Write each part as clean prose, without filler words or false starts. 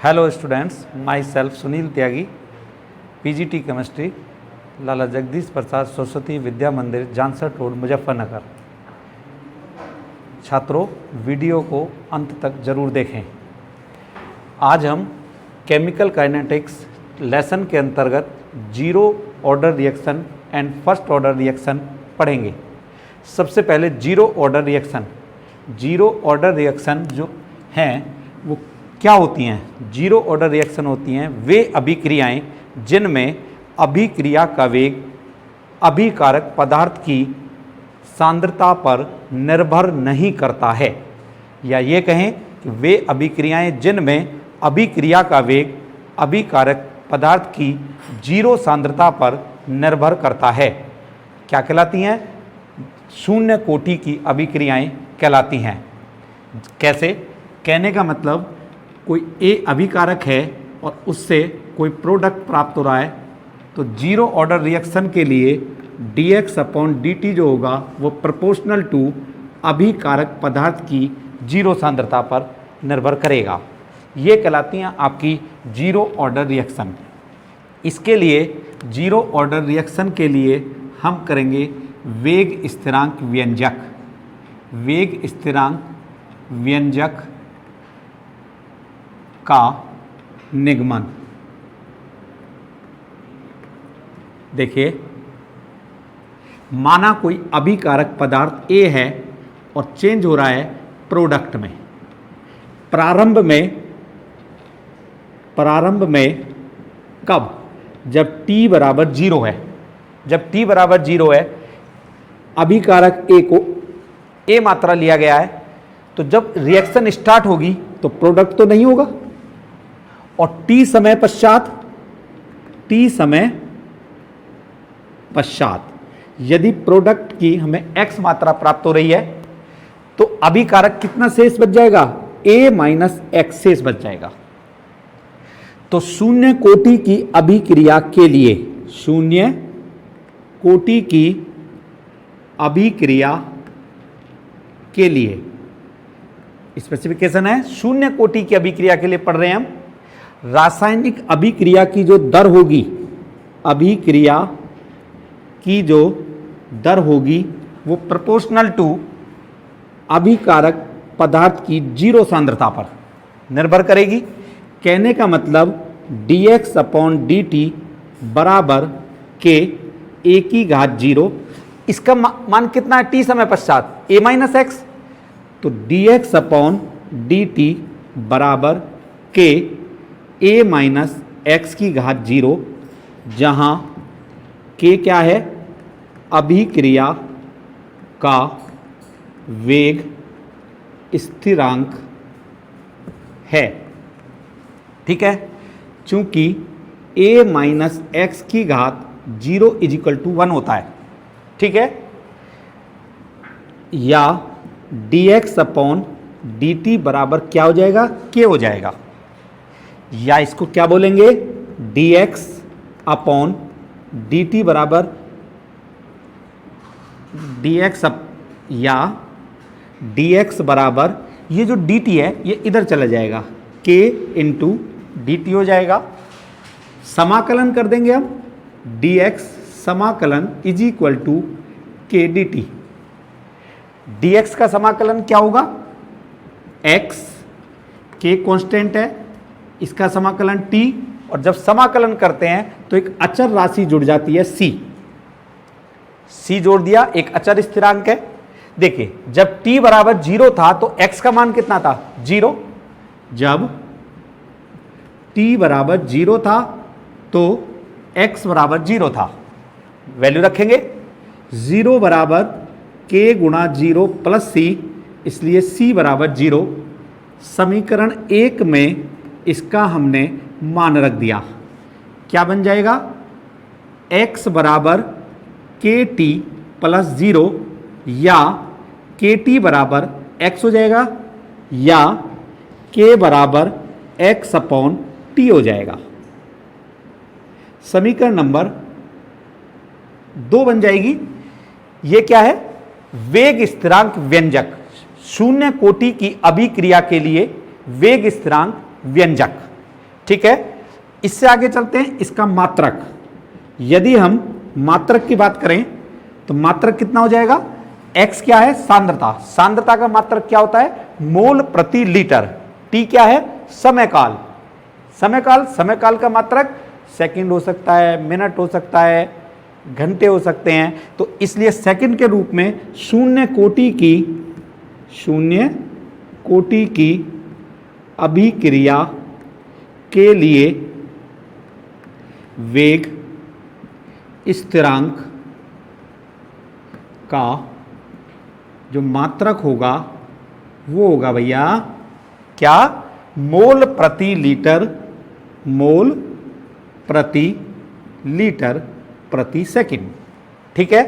Hello students, myself Sunil Tyagi, PGT chemistry, Lala Jagdish Prasad Saraswati Vidya Mandir, Jansar road, Muzaffarnagar. छात्रों, video को अंत तक जरूर देखें। आज हम केमिकल काइनेटिक्स लेसन के अंतर्गत zero order reaction and first order reaction पढ़ेंगे। सबसे पहले zero order reaction. Zero order reaction जो हैं वो क्या होती हैं? जीरो ऑर्डर रिएक्शन होती हैं वे अभिक्रियाएं जिनमें अभिक्रिया का वेग अभिकारक पदार्थ की सांद्रता पर निर्भर नहीं करता है, या ये कहें कि वे अभिक्रियाएं जिनमें अभिक्रिया का वेग अभिकारक पदार्थ की जीरो सांद्रता पर निर्भर करता है। क्या कहलाती हैं? शून्य कोटि की अभिक्रियाएं कहलाती हैं। कैसे? कहने का मतलब कोई ए अभिकारक है और उससे कोई प्रोडक्ट प्राप्त हो रहा है, तो जीरो ऑर्डर रिएक्शन के लिए dx/dt जो होगा वो प्रोपोर्शनल टू अभिकारक पदार्थ की जीरो सांद्रता पर निर्भर करेगा। ये कहलाती हैं आपकी जीरो ऑर्डर रिएक्शन। इसके लिए जीरो ऑर्डर रिएक्शन के लिए हम करेंगे वेग स्थिरांक व्यंजक। वेग स्थिरांक व्यंजक का निगमन। देखिए, माना कोई अभिकारक पदार्थ A है और चेंज हो रहा है प्रोडक्ट में। प्रारंभ में कब? जब t बराबर 0 है। जब t बराबर 0 है, अभिकारक A को A मात्रा लिया गया है, तो जब रिएक्शन स्टार्ट होगी तो प्रोडक्ट तो नहीं होगा, और t समय पश्चात यदि प्रोडक्ट की हमें x मात्रा प्राप्त हो रही है तो अभिकारक कितना शेष बच जाएगा? A माइनस x शेष बच जाएगा। तो शून्य कोटि की अभिक्रिया के लिए, शून्य कोटि की अभिक्रिया के लिए स्पेसिफिकेशन है, शून्य कोटि की अभिक्रिया के लिए पढ़ रहे हैं हम। रासायनिक अभिक्रिया की जो दर होगी, अभिक्रिया की जो दर होगी वो प्रोपोर्शनल टू अभिकारक पदार्थ की जीरो सांद्रता पर निर्भर करेगी। कहने का मतलब dx/dt बराबर के a की घात 0। इसका मान कितना है t समय पश्चात? a minus x. तो dx/dt बराबर के a माइनस एक्स की घात 0, जहाँ k क्या है? अभिक्रिया का वेग स्थिरांक है। ठीक है, चूंकि a माइनस एक्स की घात 0 = 1 होता है। ठीक है, या dx/dt बराबर क्या हो जाएगा? k हो जाएगा। या इसको क्या बोलेंगे? dx/dt बराबर या dx बराबर ये जो dt है ये इधर चला जाएगा, k × dt हो जाएगा। समाकलन कर देंगे हम, dx समाकलन = k dt। dx का समाकलन क्या होगा? x, k कांस्टेंट है, इसका समाकलन t, और जब समाकलन करते हैं तो एक अचर राशि जुड़ जाती है c जोड़ दिया, एक अचर स्थिरांक है। देखिए, जब t बराबर 0 था तो x का मान कितना था? 0। जब t बराबर 0 था तो x बराबर 0 था। वैल्यू रखेंगे, 0 बराबर k × 0 + c, इसलिए c बराबर 0। समीकरण 1 में इसका हमने मान रख दिया। क्या बन जाएगा? x बराबर kt + 0, या kt बराबर x हो जाएगा, या k बराबर x/t हो जाएगा। समीकरण नंबर 2 बन जाएगी। ये क्या है? वेग स्थिरांक व्यंजक। शून्य कोटि की अभिक्रिया के लिए वेग स्थिरांक व्यंजक। ठीक है, इससे आगे चलते हैं। इसका मात्रक, यदि हम मात्रक की बात करें तो मात्रक कितना हो जाएगा? x क्या है? सांद्रता। सांद्रता का मात्रक क्या होता है? मोल प्रति लीटर। t क्या है? समयकाल। समयकाल, समयकाल का मात्रक सेकंड हो सकता है, मिनट हो सकता है, घंटे हो सकते हैं। तो इसलिए सेकंड के रूप में शून्य कोटि की अभिक्रिया के लिए वेग स्थिरांक का जो मात्रक होगा वो होगा भैया क्या? मोल प्रति लीटर प्रति सेकंड। ठीक है,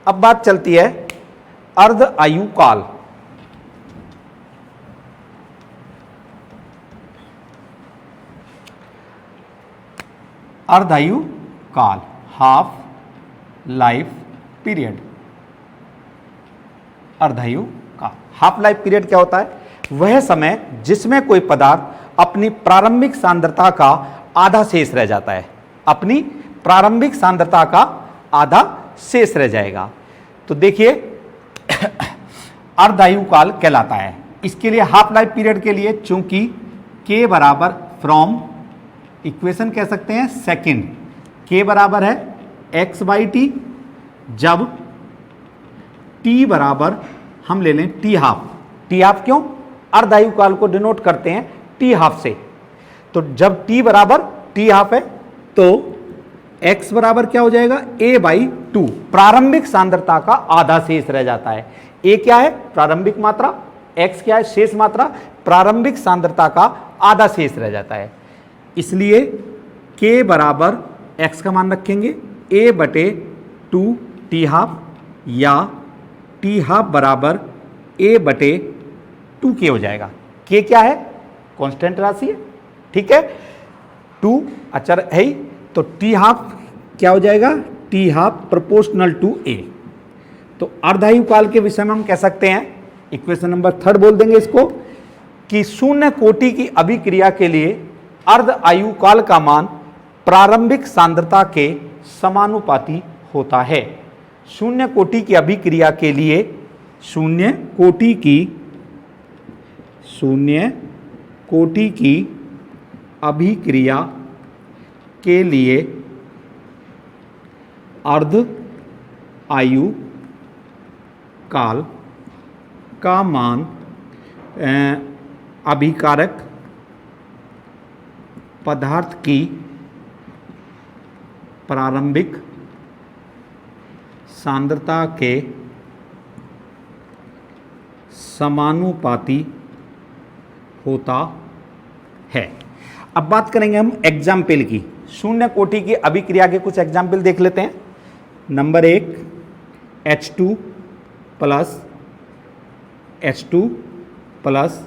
अब बात चलती है अर्ध आयु काल। अर्धायु काल, हाफ लाइफ पीरियड। अर्धायु काल, हाफ लाइफ पीरियड क्या होता है? वह समय जिसमें कोई पदार्थ अपनी प्रारंभिक सांद्रता का आधा शेष रह जाता है। अपनी प्रारंभिक सांद्रता का आधा शेष रह जाएगा। तो देखिए अर्धायु काल कहलाता है। इसके लिए हाफ लाइफ पीरियड के लिए चूंकि k बराबर फ्रॉम, इक्वेशन कह सकते हैं सेकंड, k बराबर है x/t, जब t बराबर हम ले लें t हाफ। t हाफ क्यों? अर्धायु काल को डिनोट करते हैं t हाफ से। तो जब t बराबर t हाफ है तो x बराबर क्या हो जाएगा? a/2। प्रारंभिक सांद्रता का आधा शेष रह जाता है। a क्या है? प्रारंभिक मात्रा। x क्या है? शेष मात्रा। प्रारंभिक सांद्रता का आधा शेष रह जाता है। इसलिए k बराबर x का मान रखेंगे a/2 t हाफ, या t हाफ बराबर a/2k हो जाएगा। k क्या है? कांस्टेंट राशि है। ठीक है, 2 अचर है ही, तो t हाफ क्या हो जाएगा? t half proportional to a। तो अर्धायु काल के विषय में हम कह सकते हैं, इक्वेशन नंबर 3 बोल देंगे इसको, कि शून्य कोटि की अभिक्रिया के लिए अर्ध आयु काल का मान प्रारंभिक सांद्रता के समानुपाती होता है। शून्य कोटि की अभिक्रिया के लिए, शून्य कोटि की अभिक्रिया के लिए अर्ध आयु काल का मान अभिकारक पदार्थ की प्रारंभिक सांद्रता के समानुपाती होता है। अब बात करेंगे हम एग्जाम्पल की। शून्य कोटि की अभिक्रिया के कुछ एग्जाम्पल देख लेते हैं। Number 1, H2 plus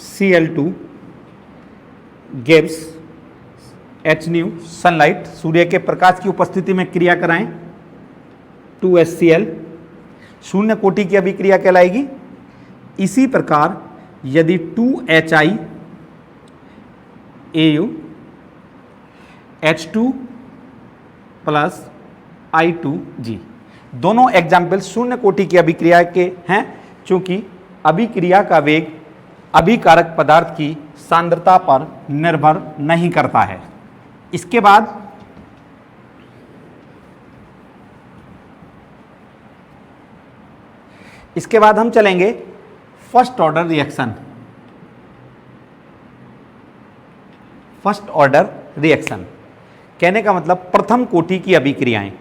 Cl2 gives Hν, sunlight, सूर्य के प्रकाश की उपस्थिति में क्रिया कराएं, 2HCl, शून्य कोटि की अभिक्रिया कहलाएगी। इसी प्रकार यदि 2HiAu H2 प्लस I2G, दोनों एग्जाम्पल शून्य कोटि की अभिक्रिया के हैं, चूंकि अभिक्रिया का वेग अभिकारक पदार्थ की सांद्रता पर निर्भर नहीं करता है। इसके बाद हम चलेंगे first order reaction. First order reaction कहने का मतलब प्रथम कोटि की अभिक्रियाएं,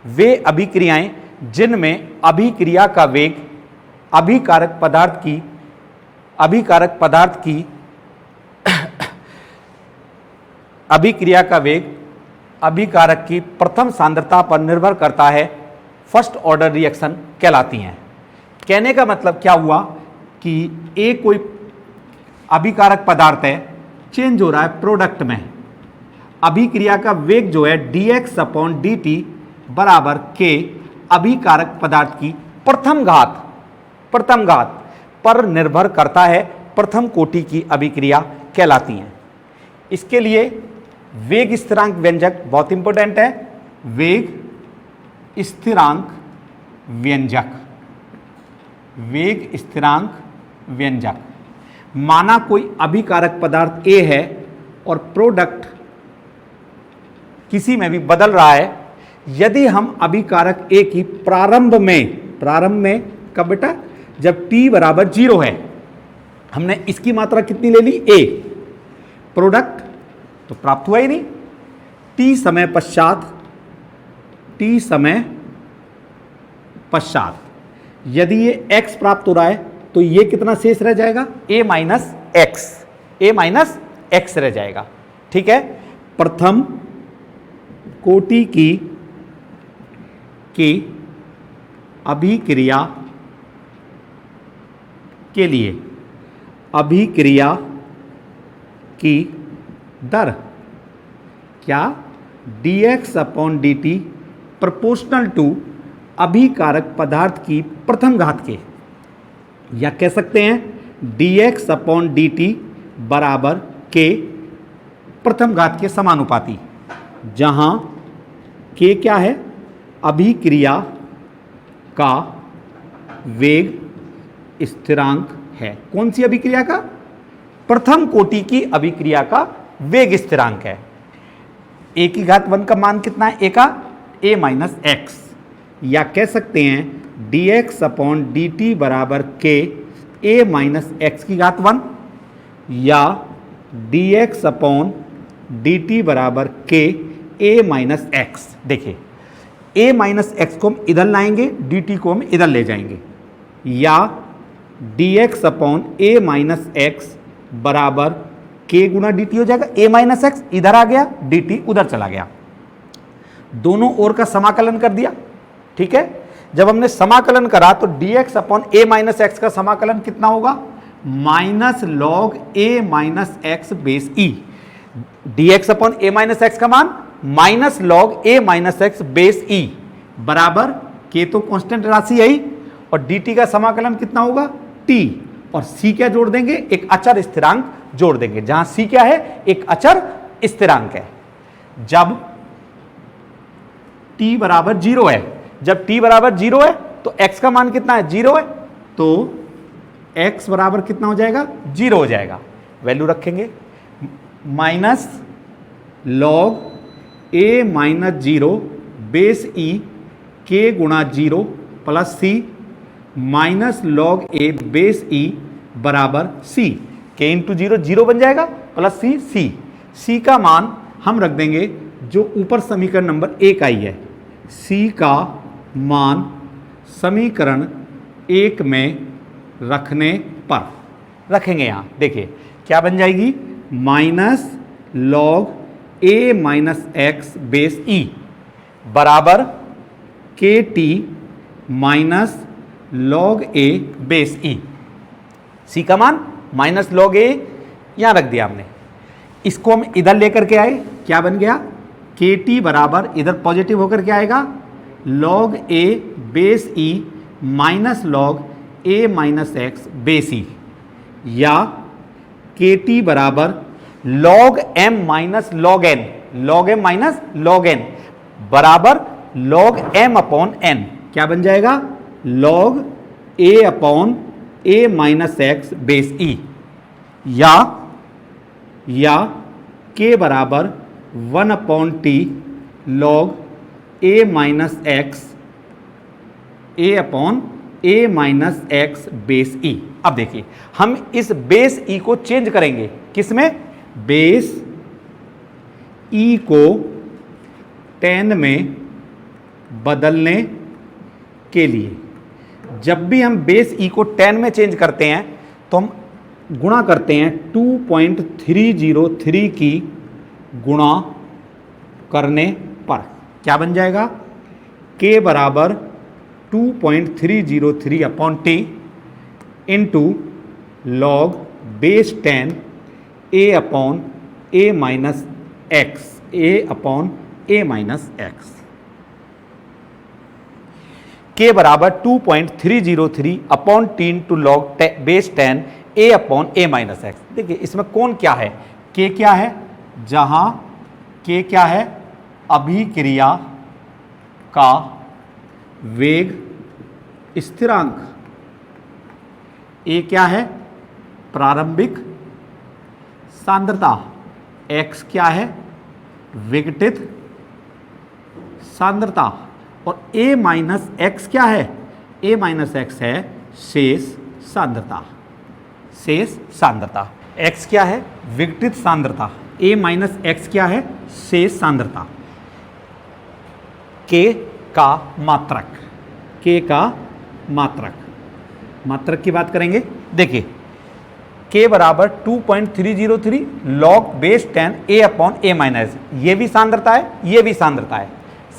वे अभिक्रियाएं जिनमें अभिक्रिया का वेग अभिकारक पदार्थ की अभिक्रिया का वेग अभिकारक की प्रथम सांद्रता पर निर्भर करता है, फर्स्ट ऑर्डर रिएक्शन कहलाती हैं। कहने का मतलब क्या हुआ कि एक कोई अभिकारक पदार्थ है, चेंज हो रहा है प्रोडक्ट में, अभिक्रिया का वेग जो है dx/dt बराबर k अभिकारक पदार्थ की प्रथम घात पर निर्भर करता है, प्रथम कोटि की अभिक्रिया कहलाती हैं। इसके लिए वेग स्थिरांक व्यंजक बहुत इंपॉर्टेंट है। वेग स्थिरांक व्यंजक, वेग स्थिरांक व्यंजक। माना कोई अभिकारक पदार्थ A है और प्रोडक्ट किसी में भी बदल रहा है, यदि हम अभिकारक A की प्रारंभ में कब बेटा, जब t बराबर 0 है, हमने इसकी मात्रा कितनी ले ली A, प्रोडक्ट तो प्राप्त हुआ ही नहीं, t समय पश्चात यदि ये x प्राप्त हो रहा है तो ये कितना शेष रह जाएगा, a माइनस x रह जाएगा। ठीक है, प्रथम कोटि की अभिक्रिया के लिए अभिक्रिया की दर क्या, dx/dt प्रोपोर्शनल टू अभिकारक पदार्थ की प्रथम घात के, या कह सकते हैं dx/dt बराबर के प्रथम घात के समानुपाती, जहां के क्या है, अभिक्रिया का वेग स्थिरांक है। कौन सी अभिक्रिया का, प्रथम कोटि की अभिक्रिया का वेग स्थिरांक है। a की घात 1 का मान कितना है, a का a माइनस एक्स, या कह सकते हैं dx/dt बराबर के a माइनस एक्स की घात 1, या dx/dt बराबर के a माइनस एक्स। देखिए a माइनस एक्स को हम इधर लाएंगे, dt को हम इधर ले जाएंगे, या dx/a माइनस एक्स बराबर k गुना dt हो जाएगा। a माइनस एक्स इधर आ गया, dt उधर चला गया, दोनों ओर का समाकलन कर दिया। ठीक है, जब हमने समाकलन करा तो dx/a माइनस एक्स का समाकलन कितना होगा, minus log a minus x base e. dx/a minus x का मान minus log a minus x base e बराबर k तो कांस्टेंट राशि है ही, और dt का समाकलन कितना होगा, t, और c क्या जोड़ देंगे, एक अचर स्थिरांक जोड़ देंगे, जहां c क्या है, एक अचर स्थिरांक है। जब t बराबर 0 है, जब t बराबर 0 है तो x का मान कितना है, 0 है, तो x बराबर कितना हो जाएगा, 0 हो जाएगा। वैल्यू रखेंगे minus log a minus 0 base e k गुणा 0 plus c minus log a base e बराबर c, k इंटू 0 0 बन जाएगा, प्लस c का मान हम रख देंगे जो ऊपर समीकरण नंबर 1 आई है, c का मान समीकरण 1 में रखने पर रखेंगे। यहाँ देखिए क्या बन जाएगी, minus log a minus x base e बराबर k t minus log a base e. c का मान माइनस लॉग a यहाँ रख दिया हमने, इसको हम इधर लेकर के आए, क्या बन गया, के टी बराबर इधर पॉजिटिव होकर के आएगा log a base e minus log a minus x base e, या के टी बराबर log m minus log n, log m minus log n बराबर लॉग m अपॉन n, क्या बन जाएगा, log a upon a minus x base e, या k बराबर 1 upon t log a minus x a upon a minus x base e. अब देखिए हम इस बेस ई को चेंज करेंगे, किसमें, बेस ई को tan में बदलने के लिए। जब भी हम बेस ई को tan में चेंज करते हैं तो हम गुणा करते हैं 2.303 की गुणा करने पर, क्या बन जाएगा, k बराबर 2.303 upon T into log base 10 a upon a minus x, a upon a minus x, k बराबर 2.303 upon T into log base 10 a upon a minus x. देखिए इसमें कौन क्या है, k क्या है, जहां के क्या है, अभिक्रिया का वेग स्थिरांक, ए क्या है, प्रारंभिक सांद्रता, एक्स क्या है, विघटित सांद्रता, और ए माइनस एक्स क्या है, ए माइनस एक्स है शेष सांद्रता, शेष सांद्रता। एक्स क्या है, विघटित सांद्रता, ए माइनस एक्स क्या है, शेष सांद्रता। के का मात्रक, के का मात्रक, मात्रक की बात करेंगे। देखिए के बराबर 2.303 लॉग बेस 10 ए अपॉन ए माइनस, ये भी सांद्रता है, ये भी सांद्रता है,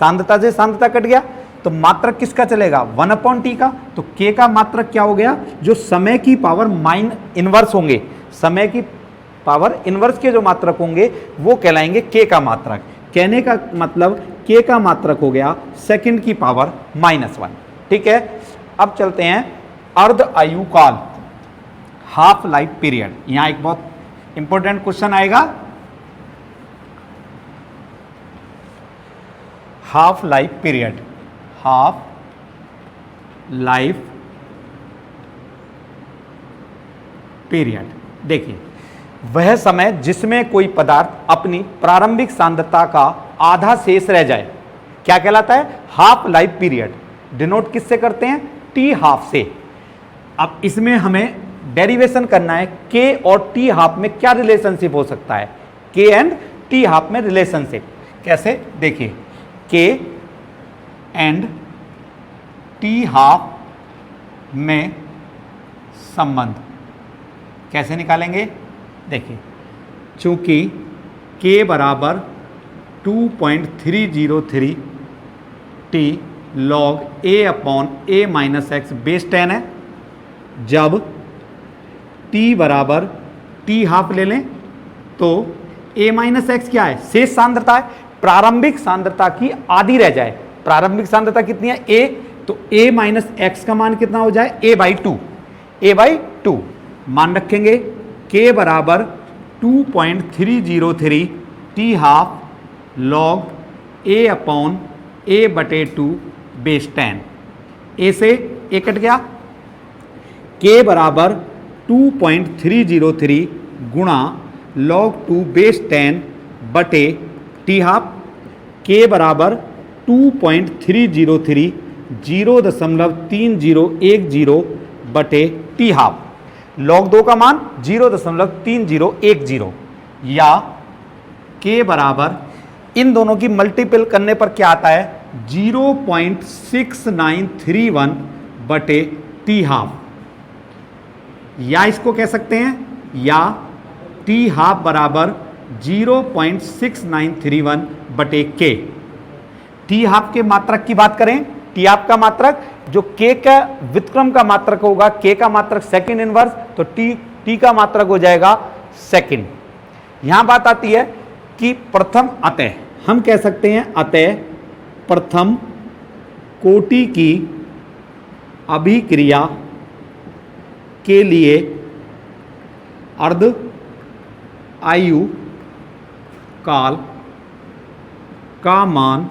सांद्रता से सांद्रता कट गया तो मात्रक किसका चलेगा, 1 अपॉन टी का। तो के का मात्रक क्या हो गया, जो समय की पावर माइन इनवर्स होंगे, समय की पावर इनवर्स के जो मात्रक होंगे वो कहलाएंगे के का मात्रक। कहने का मतलब के का मात्रक हो गया सेकंड की पावर -1। ठीक है, अब चलते हैं अर्ध आयु काल, हाफ लाइफ पीरियड। यहां एक बहुत इंपॉर्टेंट क्वेश्चन आएगा, half life period, half life period. देखिए वह समय जिसमें कोई पदार्थ अपनी प्रारंभिक सांद्रता का आधा शेष रह जाए क्या कहलाता है, हाफ लाइफ पीरियड। डिनोट किससे करते हैं, टी हाफ से। अब इसमें हमें डेरिवेशन करना है के और टी हाफ में क्या रिलेशनशिप हो सकता है, के एंड टी हाफ में रिलेशनशिप कैसे, देखिए के एंड टी हाफ में संबंध कैसे निकालेंगे। देखिए चूंकि के बराबर 2.303 टी लॉग ए अपॉन ए माइनस एक्स बेस 10 है, जब t बराबर टी हाफ ले लें तो a माइनस एक्स क्या है, शेष सांद्रता है, प्रारंभिक सांद्रता की आधी रह जाए। प्रारंभिक सांद्रता कितनी है, a, तो a माइनस एक्स का मान कितना हो जाए, a/2, a/2 मान रखेंगे। k बराबर 2.303 T half log a upon a/2 base 10, a से a कट गया, k बराबर 2.303 गुणा log 2 बेस 10 बटे टी हाफ, k बराबर 2.303 0.3010 बटे टी हाफ, log 2 का मान 0.3010, या k बराबर इन दोनों की मल्टीपल करने पर क्या आता है 0.6931 बटे टी हाफ, या इसको कह सकते हैं या टी हाफ बराबर 0.6931 बटे के। टी हाफ के मात्रक की बात करें, टी हाफ का मात्रक जो के का व्युत्क्रम का मात्रक होगा, के का मात्रक सेकंड इनवर्स, तो टी का मात्रक हो जाएगा सेकंड। यहां बात आती है कि प्रथम अतः, हम कह सकते हैं अतः प्रथम कोटि की अभिक्रिया के लिए अर्ध आयु काल का मान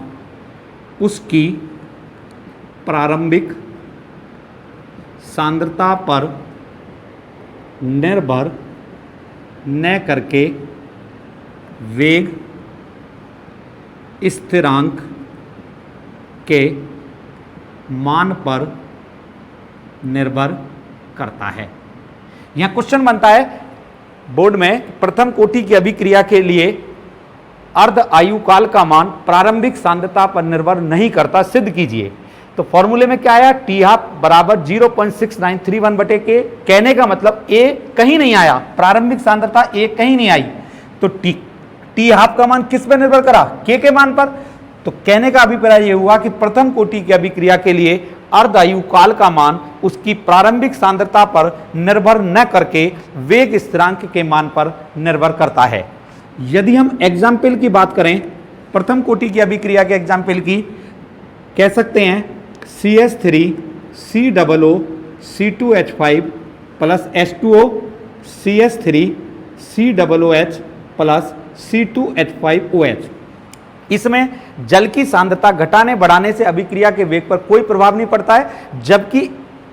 उसकी प्रारंभिक सांद्रता पर निर्भर न करके वेग स्थिरांक के मान पर निर्भर करता है। यहां क्वेश्चन बनता है बोर्ड में, प्रथम कोटि की अभिक्रिया के लिए अर्ध आयु काल का मान प्रारंभिक सांद्रता पर निर्भर नहीं करता, सिद्ध कीजिए। तो फॉर्मूले में क्या आया, टी हाफ बराबर 0.6931 बटे के। कहने का मतलब ए कहीं नहीं आया, प्रारंभिक सांद्रता ए कहीं नहीं आई, तो टी हाफ का मान किस पर निर्भर करा, के मान पर। तो कहने का अभिप्राय यह हुआ कि प्रथम कोटि की अभिक्रिया के लिए अर्ध आयु काल का मान उसकी प्रारंभिक सांद्रता पर निर्भर न करके वेग स्थिरांक के मान पर निर्भर करता है। यदि हम एग्जाम्पल की बात करें, प्रथम कोटि की अभिक्रिया के एग्जाम्पल की, कह सकते हैं CH3 COO C2H5 plus H2O CH3 COOH plus C2H5OH। इसमें जल की सांद्रता घटाने बढ़ाने से अभिक्रिया के वेग पर कोई प्रभाव नहीं पड़ता है, जबकि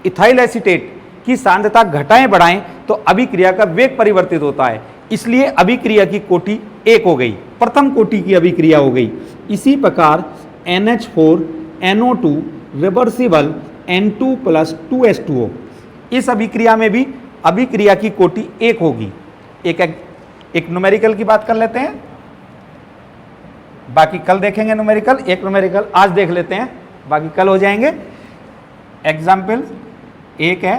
इथाइल एसीटेट की सांद्रता घटाएं बढ़ाएं तो अभिक्रिया का वेग परिवर्तित होता है। इसलिए अभिक्रिया की कोटि 1 हो गई, प्रथम कोटि की अभिक्रिया हो गई। इसी प्रकार NH4NO2 रिवर्सिबल N2+2H2O, इस अभिक्रिया में भी अभिक्रिया की कोटि 1 होगी। एक न्यूमेरिकल की बात कर लेते हैं, बाकी कल देखेंगे न्यूमेरिकल। एक न्यूमेरिकल आज देख लेते हैं, बाकी कल हो जाएंगे। एग्जाम्पल एक है,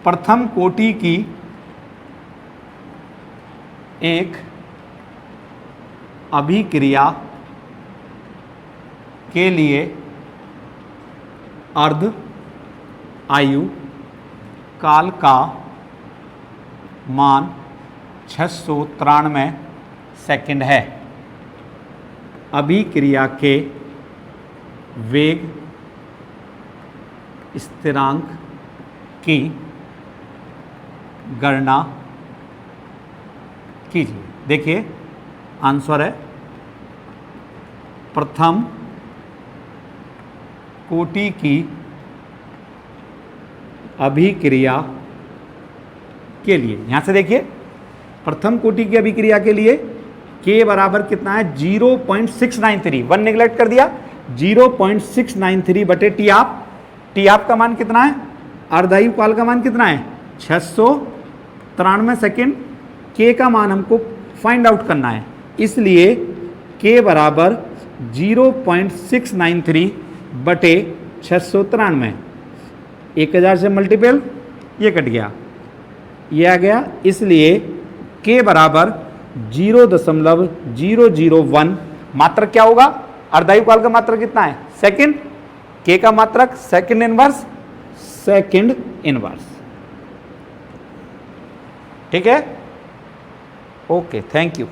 प्रथम कोटि की एक अभिक्रिया के लिए अर्ध आयु काल का मान 693 सेकंड है। अभिक्रिया के वेग स्थिरांक की गणना कीजिए। देखिए आंसर है, प्रथम कोटि की अभिक्रिया के लिए, यहां से देखिए प्रथम कोटि की अभिक्रिया के लिए K बराबर कितना है 0.693, 1 निगलेक्ट कर दिया, 0.693 बटे टी आप का मान कितना है, अर्धायु काल का मान कितना है 693 सेकेंड। K का मान हमको फाइंड आउट करना है, इसलिए K बराबर 0.693 बटे 693, 1000 से मल्टीपल ये कट गया, ये आ गया, इसलिए K बराबर 0.001। मात्रक क्या होगा, अर्धायु काल का मात्रक कितना है सेकंड, K का मात्रक सेकंड इनवर्स। ठीक है, ओके, थैंक यू।